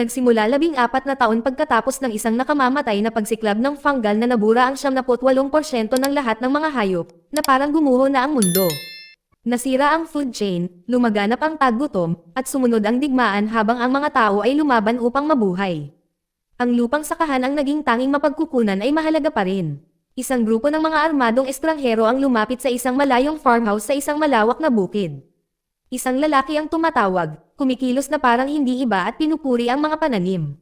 Nagsimula 14 na taon pagkatapos ng isang nakamamatay na pagsiklab ng fungal na nabura ang 78% ng lahat ng mga hayop, na parang gumuho na ang mundo. Nasira ang food chain, lumaganap ang taggutom, at sumunod ang digmaan habang ang mga tao ay lumaban upang mabuhay. Ang lupang sakahan ang naging tanging mapagkukunan ay mahalaga pa rin. Isang grupo ng mga armadong estranghero ang lumapit sa isang malayong farmhouse sa isang malawak na bukid. Isang lalaki ang tumatawag, kumikilos na parang hindi iba at pinupuri ang mga pananim.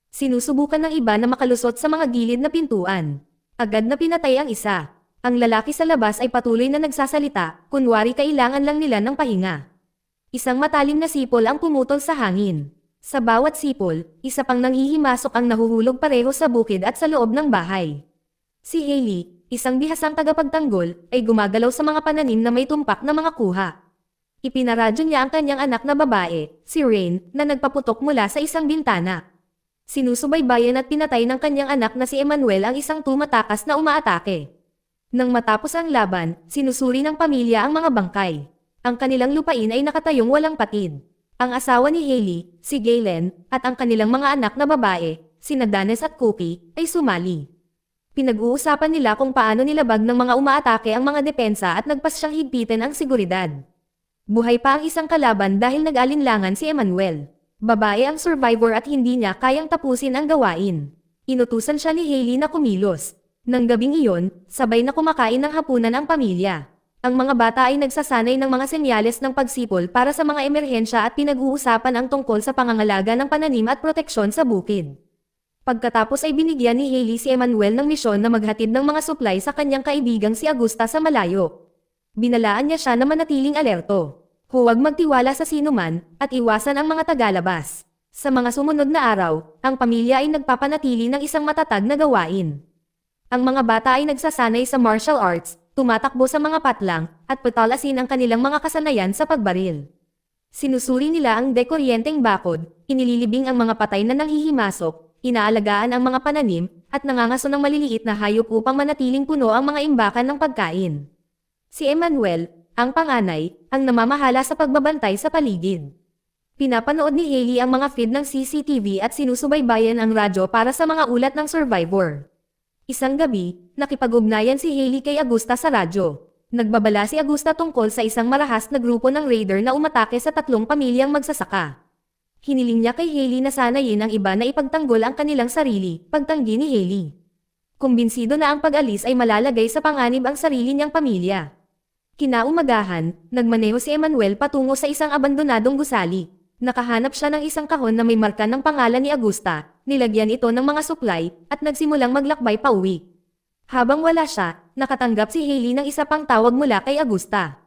Sinusubukan ng iba na makalusot sa mga gilid na pintuan. Agad na pinatay ang isa. Ang lalaki sa labas ay patuloy na nagsasalita, kunwari kailangan lang nila ng pahinga. Isang matalim na sipol ang pumutol sa hangin. Sa bawat sipol, isa pang nanghihimasok ang nahuhulog pareho sa bukid at sa loob ng bahay. Si Hailey, isang bihasang tagapagtanggol, ay gumagalaw sa mga pananim na may tumpak na mga kuha. Ipinaradyo niya ang kanyang anak na babae, si Rain, na nagpaputok mula sa isang bintana. Sinusubaybayan at pinatay ng kanyang anak na si Emmanuel ang isang tumatakas na umaatake. Nang matapos ang laban, sinusuri ng pamilya ang mga bangkay. Ang kanilang lupain ay nakatayong walang patid. Ang asawa ni Hailey, si Galen, at ang kanilang mga anak na babae, sina Danes at Cookie, ay sumali. Pinag-uusapan nila kung paano nilabag ng mga umaatake ang mga depensa at nagpasyang higpitin ang seguridad. Buhay pa ang isang kalaban dahil nag-alinlangan si Emmanuel. Babae ang survivor at hindi niya kayang tapusin ang gawain. Inutusan siya ni Hailey na kumilos. Nang gabing iyon, sabay na kumakain ng hapunan ang pamilya. Ang mga bata ay nagsasanay ng mga senyales ng pagsipol para sa mga emerhensya at pinag-uusapan ang tungkol sa pangangalaga ng pananim at proteksyon sa bukid. Pagkatapos ay binigyan ni Hailey si Emmanuel ng misyon na maghatid ng mga supply sa kanyang kaibigang si Augusta sa malayo. Binalaan niya siya na manatiling alerto. Huwag magtiwala sa sinuman, at iwasan ang mga tagalabas. Sa mga sumunod na araw, ang pamilya ay nagpapanatili ng isang matatag na gawain. Ang mga bata ay nagsasanay sa martial arts, tumatakbo sa mga patlang, at patalasin ang kanilang mga kasanayan sa pagbaril. Sinusuri nila ang dekuryenteng bakod, inililibing ang mga patay na nanghihimasok, inaalagaan ang mga pananim, at nangangaso ng maliliit na hayop upang manatiling puno ang mga imbakan ng pagkain. Si Emmanuel, ang panganay, ang namamahala sa pagbabantay sa paligid. Pinapanood ni Hailey ang mga feed ng CCTV at sinusubaybayan ang radyo para sa mga ulat ng survivor. Isang gabi, nakipag-ugnayan si Hailey kay Augusta sa radyo. Nagbabala si Augusta tungkol sa isang marahas na grupo ng raider na umatake sa 3 pamilyang magsasaka. Hiniling niya kay Hailey na sanayin ang iba na ipagtanggol ang kanilang sarili, pagtanggi ni Hailey. Kumbinsido na ang pag-alis ay malalagay sa panganib ang sarili niyang pamilya. Kinaumagahan, nagmaneho si Emmanuel patungo sa isang abandonadong gusali. Nakahanap siya ng isang kahon na may marka ng pangalan ni Augusta, nilagyan ito ng mga supply, at nagsimulang maglakbay pauwi. Habang wala siya, nakatanggap si Hailey ng isa pang tawag mula kay Augusta.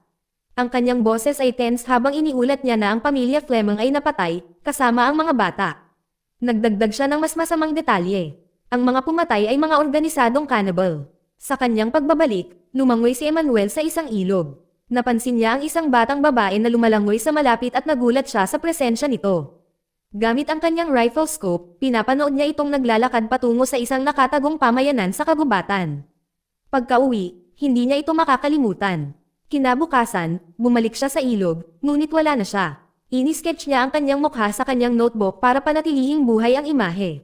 Ang kanyang boses ay tense habang iniulat niya na ang pamilya Fleming ay napatay, kasama ang mga bata. Nagdagdag siya ng mas masamang detalye. Ang mga pumatay ay mga organisadong cannibal. Sa kanyang pagbabalik, lumangoy si Emmanuel sa isang ilog. Napansin niya ang isang batang babae na lumalangoy sa malapit at nagulat siya sa presensya nito. Gamit ang kanyang rifle scope, pinapanood niya itong naglalakad patungo sa isang nakatagong pamayanan sa kagubatan. Pagka-uwi, hindi niya ito makakalimutan. Kinabukasan, bumalik siya sa ilog, ngunit wala na siya. Ini-sketch niya ang kanyang mukha sa kanyang notebook para panatilihing buhay ang imahe.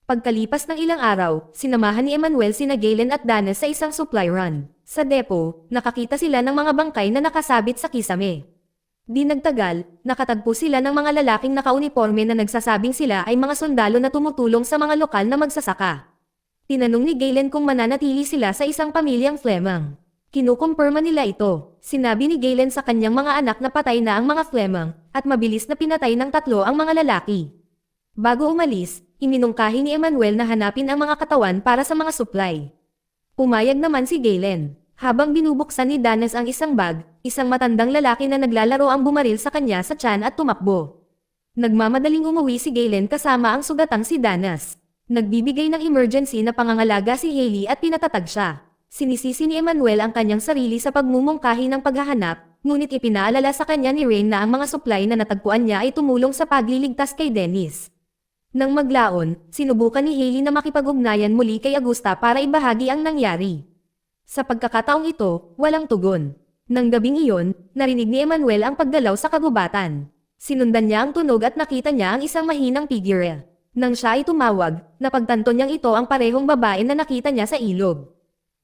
Pagkalipas ng ilang araw, sinamahan ni Emmanuel sina Galen at Danes sa isang supply run. Sa depo, nakakita sila ng mga bangkay na nakasabit sa kisame. Di nagtagal, nakatagpo sila ng mga lalaking nakauniporme na nagsasabing sila ay mga sundalo na tumutulong sa mga lokal na magsasaka. Tinanong ni Galen kung mananatili sila sa isang pamilyang Fleming. Kinukumpirma nila ito. Sinabi ni Galen sa kanyang mga anak na patay na ang mga Fleming, at mabilis na pinatay ng 3 ang mga lalaki. Bago umalis, iminungkahi ni Emmanuel na hanapin ang mga katawan para sa mga supply. Pumayag naman si Galen. Habang binubuksan ni Danes ang isang bag, isang matandang lalaki na naglalaro ang bumaril sa kanya sa tiyan at tumakbo. Nagmamadaling umuwi si Galen kasama ang sugatang si Danes. Nagbibigay ng emergency na pangangalaga si Hailey at pinatatag siya. Sinisisi ni Emmanuel ang kanyang sarili sa pagmumungkahi ng paghahanap, ngunit ipinaalala sa kanya ni Rain na ang mga supply na natagpuan niya ay tumulong sa pagliligtas kay Dennis. Nang maglaon, sinubukan ni Hailey na makipag-ugnayan muli kay Augusta para ibahagi ang nangyari. Sa pagkakataong ito, walang tugon. Nang gabing iyon, narinig ni Emmanuel ang paggalaw sa kagubatan. Sinundan niya ang tunog at nakita niya ang isang mahinang figure. Nang siya ay tumawag, napagtanto niyang ito ang parehong babae na nakita niya sa ilog.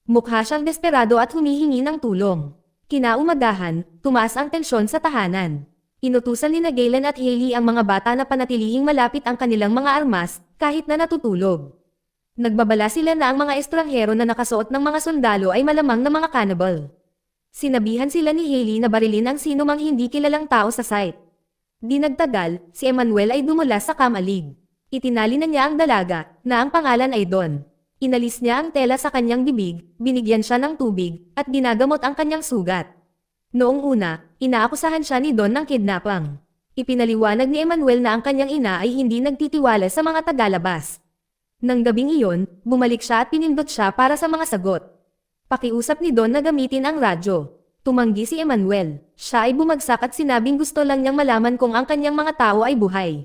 Mukha siyang desperado at humihingi ng tulong. Kinaumagahan, tumaas ang tensyon sa tahanan. Inutusan ni Galen at Hailey ang mga bata na panatilihing malapit ang kanilang mga armas, kahit na natutulog. Nagbabala sila na ang mga estranghero na nakasuot ng mga sundalo ay malamang na mga cannibal. Sinabihan sila ni Hailey na barilin ang sinumang hindi kilalang tao sa site. Di nagtagal, si Emmanuel ay dumula sa kamalig. Itinali na niya ang dalaga, na ang pangalan ay Don. Inalis niya ang tela sa kanyang bibig, binigyan siya ng tubig, at ginagamot ang kanyang sugat. Noong una, inaakusahan siya ni Don ng kidnapang. Ipinaliwanag ni Emmanuel na ang kanyang ina ay hindi nagtitiwala sa mga tagalabas. Nang gabing iyon, bumalik siya at pinindot siya para sa mga sagot. Pakiusap ni Don na gamitin ang radyo. Tumanggi si Emmanuel. Siya ay bumagsak at sinabing gusto lang niyang malaman kung ang kanyang mga tao ay buhay.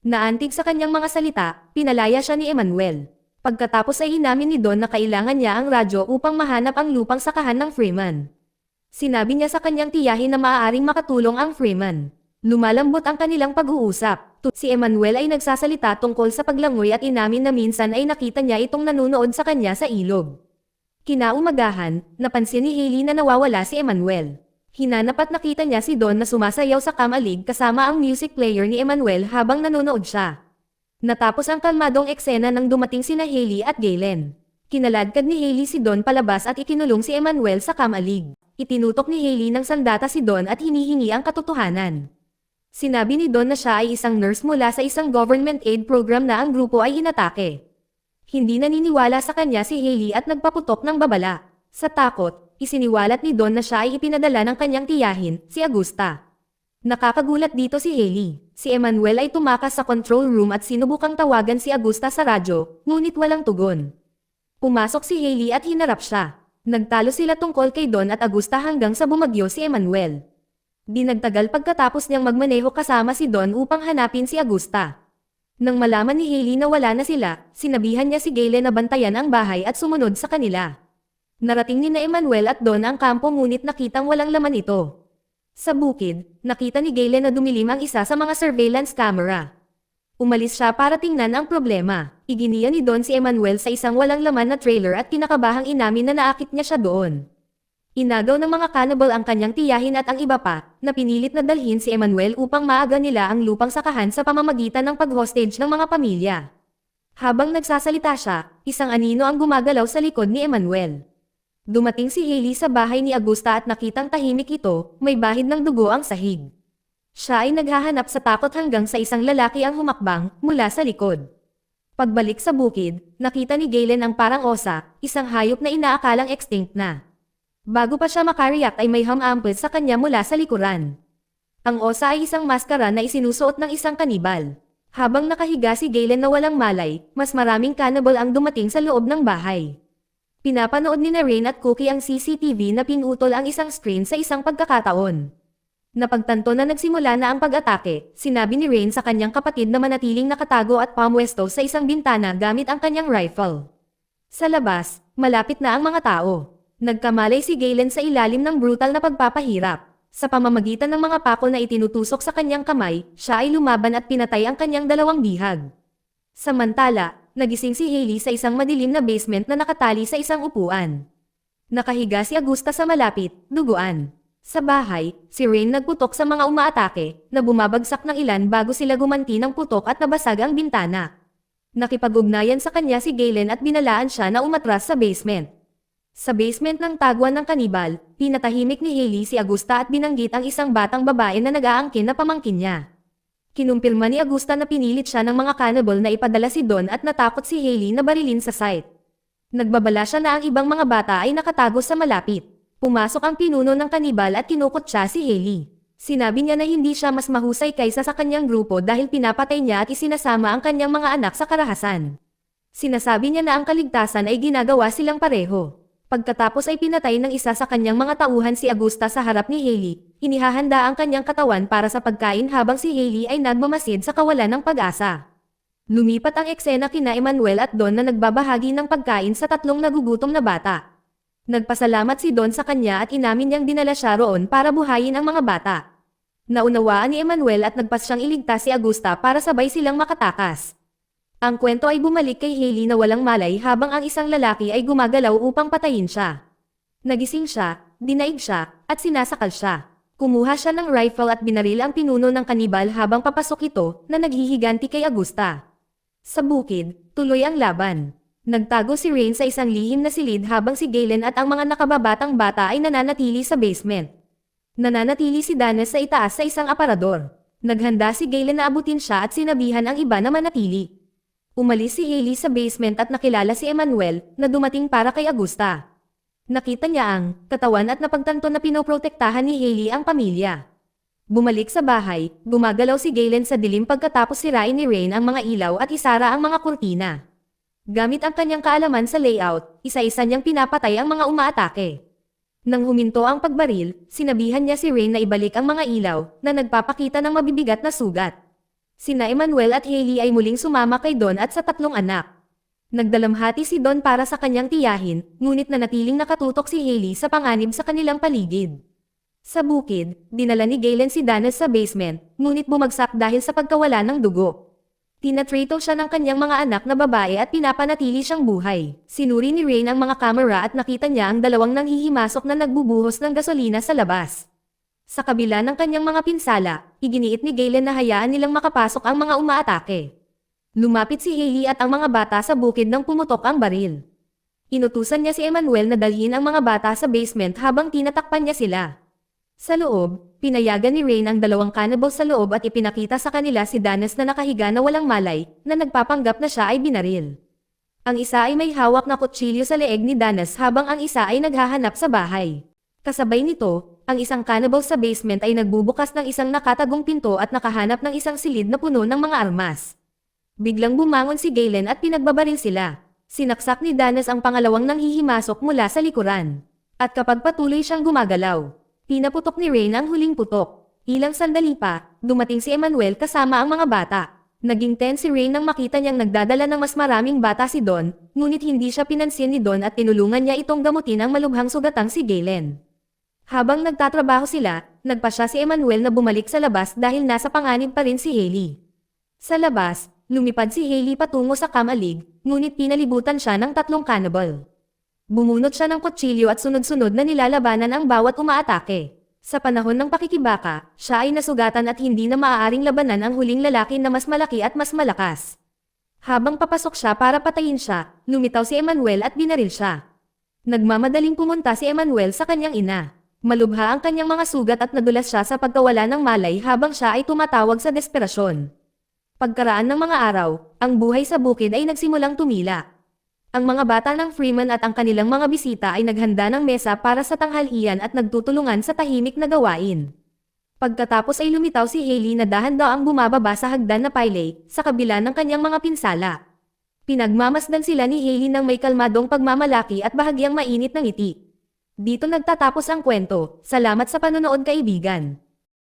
Naantig sa kanyang mga salita, pinalaya siya ni Emmanuel. Pagkatapos ay inamin ni Don na kailangan niya ang radyo upang mahanap ang lupang sakahan ng Freeman. Sinabi niya sa kanyang tiyahin na maaaring makatulong ang Freeman. Lumalambot ang kanilang pag-uusap. Si Emmanuel ay nagsasalita tungkol sa paglangoy at inamin na minsan ay nakita niya itong nanunood sa kanya sa ilog. Kinaumagahan, napansin ni Hailey na nawawala si Emmanuel. Hinanap at nakita niya si Don na sumasayaw sa kamalig kasama ang music player ni Emmanuel habang nanonood siya. Natapos ang kalmadong eksena nang dumating sina Hailey at Galen. Kinaladkad ni Hailey si Don palabas at ikinulong si Emmanuel sa kamalig. Itinutok ni Hailey ng sandata si Don at hinihingi ang katotohanan. Sinabi ni Don na siya ay isang nurse mula sa isang government aid program na ang grupo ay inatake. Hindi naniniwala sa kanya si Hailey at nagpaputok ng babala. Sa takot, isiniwalat ni Don na siya ay ipinadala ng kanyang tiyahin, si Augusta. Nakakagulat dito si Hailey. Si Emmanuel ay tumakas sa control room at sinubukang tawagan si Augusta sa radyo, ngunit walang tugon. Pumasok si Hailey at hinarap siya. Nagtalo sila tungkol kay Don at Augusta hanggang sa bumagyo si Emmanuel. Di nagtagal pagkatapos niyang magmaneho kasama si Don upang hanapin si Augusta. Nang malaman ni Hailey na wala na sila, sinabihan niya si Galen na bantayan ang bahay at sumunod sa kanila. Narating ni na Emmanuel at Don ang kampo ngunit nakitang walang laman ito. Sa bukid, nakita ni Galen na dumilim ang isa sa mga surveillance camera. Umalis siya para tingnan ang problema. Iginiya ni Don si Emmanuel sa isang walang laman na trailer at kinakabahang inamin na naakit niya siya doon. Inagaw ng mga cannibal ang kanyang tiyahin at ang iba pa, na pinilit na dalhin si Emmanuel upang maaga nila ang lupang sakahan sa pamamagitan ng pag-hostage ng mga pamilya. Habang nagsasalita siya, isang anino ang gumagalaw sa likod ni Emmanuel. Dumating si Hailey sa bahay ni Augusta at nakitang tahimik ito, may bahid ng dugo ang sahig. Siya ay naghahanap sa takot hanggang sa isang lalaki ang humakbang, mula sa likod. Pagbalik sa bukid, nakita ni Galen ang parang osa, isang hayop na inaakalang extinct na. Bago pa siya makariyak ay may hamampel sa kanya mula sa likuran. Ang osa ay isang maskara na isinusuot ng isang kanibal. Habang nakahiga si Galen na walang malay, mas maraming cannibal ang dumating sa loob ng bahay. Pinapanood ni Rain at Cookie ang CCTV na pinutol ang isang screen sa isang pagkakataon. Napagtanto na nagsimula na ang pag-atake, sinabi ni Rain sa kanyang kapatid na manatiling nakatago at pamwesto sa isang bintana gamit ang kanyang rifle. Sa labas, malapit na ang mga tao. Nagkamalay si Galen sa ilalim ng brutal na pagpapahirap. Sa pamamagitan ng mga pako na itinutusok sa kanyang kamay, siya ay lumaban at pinatay ang kanyang dalawang bihag. Samantala, nagising si Hailey sa isang madilim na basement na nakatali sa isang upuan. Nakahiga si Augusta sa malapit, duguan. Sa bahay, si Rain nagputok sa mga umaatake, na bumabagsak ng ilan bago sila gumanti ng putok at nabasag ang bintana. Nakipag-ugnayan sa kanya si Galen at binalaan siya na umatras sa basement. Sa basement ng tagwan ng kanibal, pinatahimik ni Hailey si Augusta at binanggit ang isang batang babae na nag-aangkin na pamangkin niya. Kinumpirma ni Augusta na pinilit siya ng mga cannibal na ipadala si Don at natakot si Hailey na barilin sa site. Nagbabala siya na ang ibang mga bata ay nakatago sa malapit. Pumasok ang pinuno ng kanibal at kinukot siya si Hailey. Sinabi niya na hindi siya mas mahusay kaysa sa kanyang grupo dahil pinapatay niya at isinasama ang kanyang mga anak sa karahasan. Sinasabi niya na ang kaligtasan ay ginagawa silang pareho. Pagkatapos ay pinatay ng isa sa kanyang mga tauhan si Augusta sa harap ni Hailey, inihahanda ang kanyang katawan para sa pagkain habang si Hailey ay nagmamasid sa kawalan ng pag-asa. Lumipat ang eksena kina Emmanuel at Don na nagbabahagi ng pagkain sa tatlong nagugutom na bata. Nagpasalamat si Don sa kanya at inamin niyang dinala siya roon para buhayin ang mga bata. Naunawaan ni Emmanuel at nagpas siyang iligtas si Augusta para sabay silang makatakas. Ang kwento ay bumalik kay Hailey na walang malay habang ang isang lalaki ay gumagalaw upang patayin siya. Nagising siya, dinaig siya, at sinasakal siya. Kumuha siya ng rifle at binaril ang pinuno ng kanibal habang papasok ito na naghihiganti kay Augusta. Sa bukid, tuloy ang laban. Nagtago si Rain sa isang lihim na silid habang si Galen at ang mga nakababatang bata ay nananatili sa basement. Nananatili si Danes sa itaas sa isang aparador. Naghanda si Galen na abutin siya at sinabihan ang iba na manatili. Umalis si Hailey sa basement at nakilala si Emmanuel na dumating para kay Augusta. Nakita niya ang katawan at napagtanto na pinoprotektahan ni Hailey ang pamilya. Bumalik sa bahay, gumagalaw si Galen sa dilim pagkatapos sirain ni Rain ang mga ilaw at isara ang mga kurtina. Gamit ang kanyang kaalaman sa layout, isa-isa niyang pinapatay ang mga umaatake. Nang huminto ang pagbaril, sinabihan niya si Rain na ibalik ang mga ilaw na nagpapakita ng mabibigat na sugat. Sina Emmanuel at Hailey ay muling sumama kay Don at sa tatlong anak. Nagdalamhati si Don para sa kanyang tiyahin, ngunit nanatiling nakatutok si Hailey sa panganib sa kanilang paligid. Sa bukid, dinala ni Galen si Danes sa basement, ngunit bumagsak dahil sa pagkawala ng dugo. Tinatrato siya ng kanyang mga anak na babae at pinapanatili siyang buhay. Sinuri ni Rain ang mga kamera at nakita niya ang dalawang nanghihimasok na nagbubuhos ng gasolina sa labas. Sa kabila ng kanyang mga pinsala, iginiit ni Galen na hayaan nilang makapasok ang mga umaatake. Lumapit si Hailey at ang mga bata sa bukid nang pumutok ang baril. Inutusan niya si Emmanuel na dalhin ang mga bata sa basement habang tinatakpan niya sila. Sa loob, pinayagan ni Rain ang dalawang cannibals sa loob at ipinakita sa kanila si Danes na nakahiga na walang malay, na nagpapanggap na siya ay binaril. Ang isa ay may hawak na kutsilyo sa leeg ni Danes habang ang isa ay naghahanap sa bahay. Kasabay nito, ang isang cannibal sa basement ay nagbubukas ng isang nakatagong pinto at nakahanap ng isang silid na puno ng mga armas. Biglang bumangon si Galen at pinagbabaril sila. Sinaksak ni Danes ang pangalawang nanghihimasok mula sa likuran. At kapag patuloy siyang gumagalaw, pinaputok ni Rain ang huling putok. Ilang sandali pa, dumating si Emmanuel kasama ang mga bata. Naging tense si Rain nang makita niyang nagdadala ng mas maraming bata si Don, ngunit hindi siya pinansin ni Don at tinulungan niya itong gamutin ang malubhang sugatang si Galen. Habang nagtatrabaho sila, nagpasya si Emmanuel na bumalik sa labas dahil nasa panganib pa rin si Hailey. Sa labas, lumipad si Hailey patungo sa kamalig, ngunit pinalibutan siya ng tatlong cannibal. Bumunot siya ng kutsilyo at sunod-sunod na nilalabanan ang bawat umaatake. Sa panahon ng pakikibaka, siya ay nasugatan at hindi na maaaring labanan ang huling lalaki na mas malaki at mas malakas. Habang papasok siya para patayin siya, lumitaw si Emmanuel at binaril siya. Nagmamadaling pumunta si Emmanuel sa kanyang ina. Malubha ang kanyang mga sugat at nadulas siya sa pagkawala ng malay habang siya ay tumatawag sa desperasyon. Pagkaraan ng mga araw, ang buhay sa bukid ay nagsimulang tumila. Ang mga bata ng Freeman at ang kanilang mga bisita ay naghanda ng mesa para sa tanghalian at nagtutulungan sa tahimik na gawain. Pagkatapos ay lumitaw si Hailey na dahan-daang bumababa sa hagdan na pile, sa kabila ng kanyang mga pinsala. Pinagmamasdan sila ni Hailey ng may kalmadong pagmamalaki at bahagyang mainit ng ngiti. Dito nagtatapos ang kwento. Salamat sa panonood, kaibigan.